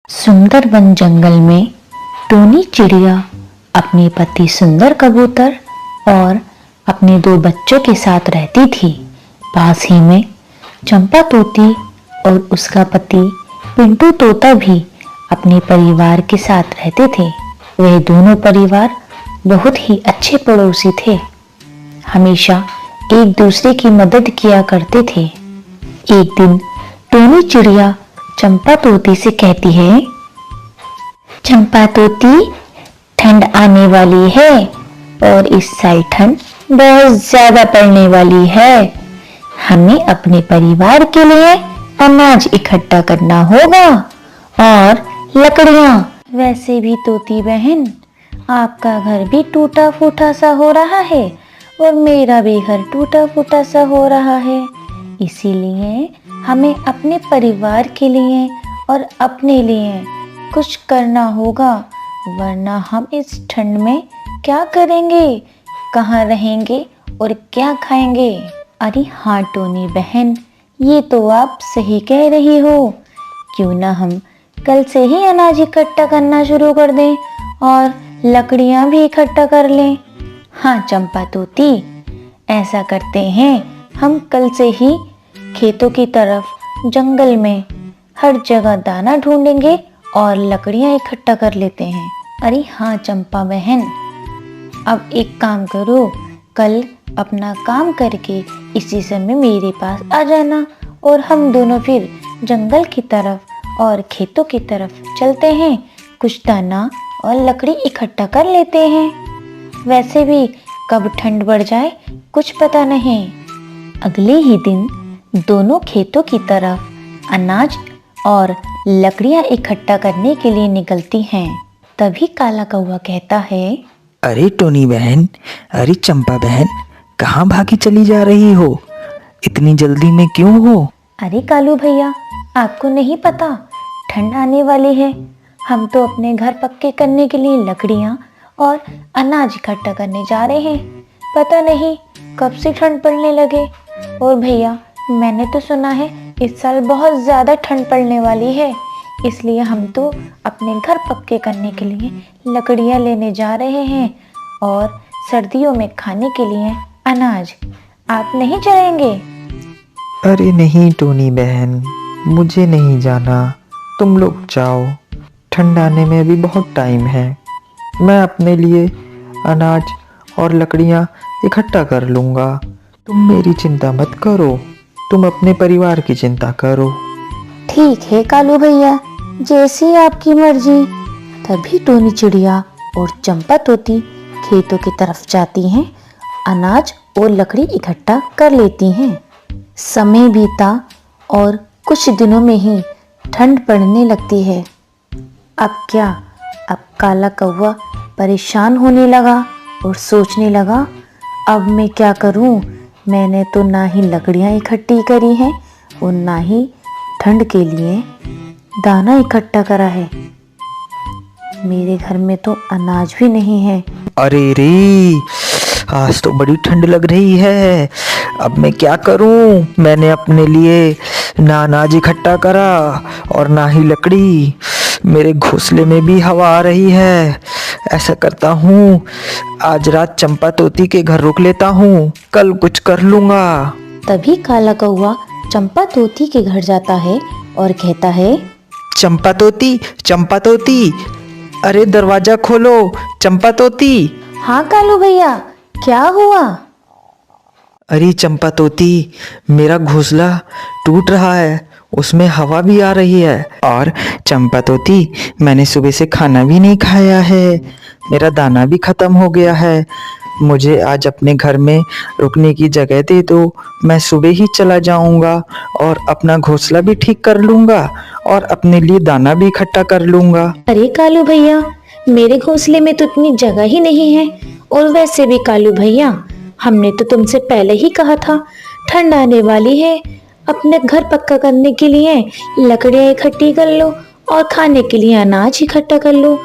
सुंदर वन जंगल में टोनी चिड़िया अपने पति सुंदर कबूतर और अपने दो बच्चों के साथ रहती थी। पास ही में चंपा तोती और उसका पति पिंटू तोता भी अपने परिवार के साथ रहते थे। वह दोनों परिवार बहुत ही अच्छे पड़ोसी थे, हमेशा एक दूसरे की मदद किया करते थे। एक दिन टोनी चिड़िया चंपा तोती से कहती है, चंपा तोती, ठंड आने वाली है और इस साल ठंड बहुत ज्यादा पड़ने वाली है। हमें अपने परिवार के लिए अनाज इकट्ठा करना होगा और लकड़ियां। वैसे भी तोती बहन, आपका घर भी टूटा फूटा सा हो रहा है और मेरा भी घर टूटा फूटा सा हो रहा है। इसीलिए हमें अपने परिवार के लिए और अपने लिए कुछ करना होगा, वरना हम इस ठंड में क्या करेंगे, कहाँ रहेंगे और क्या खाएंगे। अरे हाँ टोनी बहन, ये तो आप सही कह रही हो। क्यों ना हम कल से ही अनाज इकट्ठा करना शुरू कर दें और लकड़ियाँ भी इकट्ठा कर लें। हाँ चंपा तोती, ऐसा करते हैं। हम कल से ही खेतों की तरफ, जंगल में हर जगह दाना ढूंढेंगे और लकड़ियां इकट्ठा कर लेते हैं। अरे हाँ चंपा बहन, अब एक काम करो, कल अपना काम करके इसी समय मेरे पास आ जाना और हम दोनों फिर जंगल की तरफ और खेतों की तरफ चलते हैं। कुछ दाना और लकड़ी इकट्ठा कर लेते हैं। वैसे भी कब ठंड बढ़ जाए कुछ पता नहीं। अगले ही दिन दोनों खेतों की तरफ अनाज और लकड़ियां इकट्ठा करने के लिए निकलती हैं। तभी काला कौवा कहता है, अरे टोनी बहन, अरे चंपा बहन, कहाँ भागी चली जा रही हो? इतनी जल्दी में क्यों हो? अरे कालू भैया, आपको नहीं पता, ठंड आने वाली है। हम तो अपने घर पक्के करने के लिए लकड़ियां और अनाज इकट्ठा करने जा रहे हैं। पता नहीं कब से ठंड पड़ने लगे। और भैया, मैंने तो सुना है इस साल बहुत ज़्यादा ठंड पड़ने वाली है, इसलिए हम तो अपने घर पक्के करने के लिए लकड़ियाँ लेने जा रहे हैं और सर्दियों में खाने के लिए अनाज। आप नहीं चलेंगे? अरे नहीं टोनी बहन, मुझे नहीं जाना, तुम लोग जाओ। ठंड आने में अभी बहुत टाइम है। मैं अपने लिए अनाज और लकड़ियाँ इकट्ठा कर लूँगा। तुम मेरी चिंता मत करो, तुम अपने परिवार की चिंता करो। ठीक है कालू भैया, जैसी आपकी मर्जी। तभी टोनी चिड़िया और चंपा तोती खेतों की तरफ जाती हैं, अनाज और लकड़ी इकट्ठा कर लेती हैं। समय बीता और कुछ दिनों में ही ठंड पड़ने लगती है। अब क्या? अब काला कौवा परेशान होने लगा और सोचने लगा, अब मैं क्या करूं? मैंने तो ना ही लकड़ियां इकट्ठी करी हैं और ना ही ठंड के लिए दाना इकट्ठा करा है। मेरे घर में तो अनाज भी नहीं है। अरे रे, आज तो बड़ी ठंड लग रही है। अब मैं क्या करूं? मैंने अपने लिए ना अनाज इकट्ठा करा और ना ही लकड़ी। मेरे घोंसले में भी हवा आ रही है। ऐसा करता हूँ, आज रात चंपा तोती के घर रुक लेता हूँ, कल कुछ कर लूँगा। तभी काला कौवा चंपा तोती के घर जाता है और कहता है, चंपा तोती, चंपा तोती, अरे दरवाजा खोलो, चंपा तोती। हाँ कालू भैया, क्या हुआ? अरे चंपा तोती, मेरा घोंसला टूट रहा है, उसमें हवा भी आ रही है। और चंपा तोती, मैंने सुबह से खाना भी नहीं खाया है, मेरा दाना भी खत्म हो गया है। मुझे आज अपने घर में रुकने की जगह दे दो, मैं सुबह ही चला जाऊंगा और अपना घोंसला भी ठीक कर लूंगा और अपने लिए दाना भी इकट्ठा कर लूंगा। अरे कालू भैया, मेरे घोंसले में तो इतनी जगह ही नहीं है। और वैसे भी कालू भैया, हमने तो तुमसे पहले ही कहा था ठंड आने वाली है, अपने घर पक्का करने के लिए लकड़ियां इकट्ठी कर लो और खाने के लिए अनाज इकट्ठा कर लो।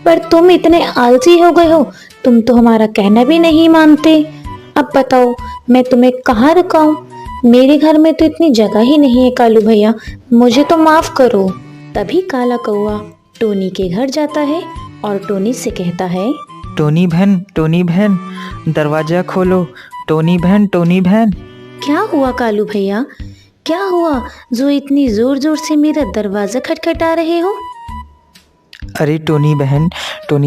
पर तुम इतने आलसी हो गए हो, तुम तो हमारा कहना भी नहीं मानते। अब बताओ मैं तुम्हें कहाँ रुकाऊं? मेरे घर में तो इतनी जगह ही नहीं है कालू भैया, मुझे तो माफ करो। तभी काला कौआ टोनी के घर जाता है और टोनी से कहता है, टोनी बहन दरवाजा खोलो। टोनी बहन। क्या हुआ कालू भैया, क्या हुआ जो इतनी जोर जोर से मेरा दरवाजा खटखटा रहे हो? अरे टोनी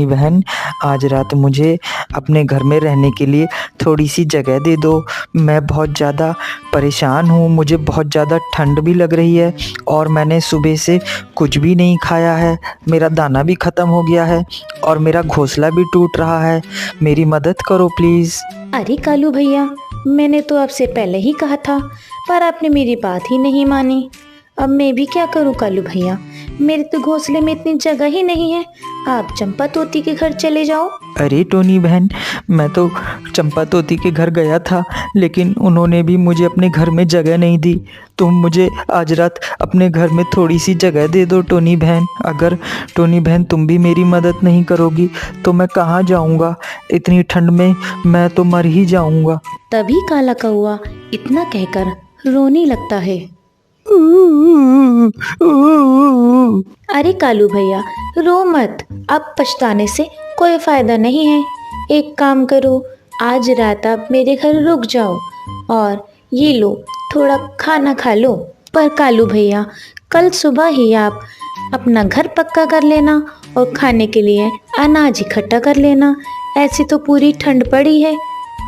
बहन आज रात मुझे अपने घर में रहने के लिए थोड़ी सी जगह दे दो। मैं बहुत ज़्यादा परेशान हूँ, मुझे बहुत ज़्यादा ठंड भी लग रही है और मैंने सुबह से कुछ भी नहीं खाया है। मेरा दाना भी ख़त्म हो गया है और मेरा घोंसला भी टूट रहा है। मेरी मदद करो प्लीज़। अरे कालू भैया, मैंने तो आपसे पहले ही कहा था, पर आपने मेरी बात ही नहीं मानी। अब मैं भी क्या करूं कालू भैया, मेरे तो घोंसले में इतनी जगह ही नहीं है। आप चंपा तोती के घर चले जाओ। अरे टोनी बहन, मैं तो चंपा तोती के घर गया था, लेकिन उन्होंने भी मुझे अपने घर में जगह नहीं दी। तुम मुझे आज रात अपने घर में थोड़ी सी जगह दे दो टोनी बहन। अगर टोनी बहन तुम भी मेरी मदद नहीं करोगी तो मैं कहाँ जाऊँगा? इतनी ठंड में मैं तो मर ही जाऊँगा। तभी काला कौआ इतना कहकर रोने लगता है। अरे कालू भैया, रो मत, अब पछताने से कोई फायदा नहीं है। एक काम करो, आज रात आप मेरे घर रुक जाओ और ये लो थोड़ा खाना खा लो। पर कालू भैया, कल सुबह ही आप अपना घर पक्का कर लेना और खाने के लिए अनाज इकट्ठा कर लेना। ऐसी तो पूरी ठंड पड़ी है,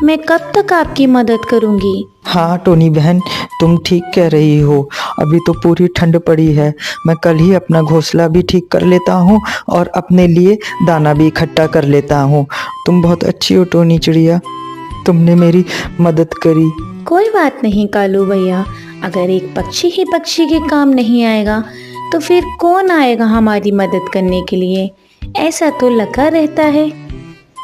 मैं कब तक आपकी मदद करूंगी? हाँ टोनी बहन, तुम ठीक कह रही हो। अभी तो पूरी ठंड पड़ी है। मैं कल ही अपना घोंसला भी ठीक कर लेता हूँ और अपने लिए दाना भी इकट्ठा कर लेता हूँ। तुम बहुत अच्छी हो टोनी चिड़िया, तुमने मेरी मदद करी। कोई बात नहीं कालू भैया, अगर एक पक्षी ही पक्षी के काम नहीं आएगा तो फिर कौन आएगा हमारी मदद करने के लिए? ऐसा तो लगा रहता है।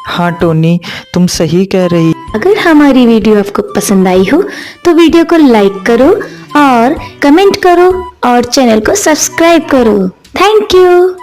हाँ टोनी, तुम सही कह रही। अगर हमारी वीडियो आपको पसंद आई हो तो वीडियो को लाइक करो और कमेंट करो और चैनल को सब्सक्राइब करो। Thank you.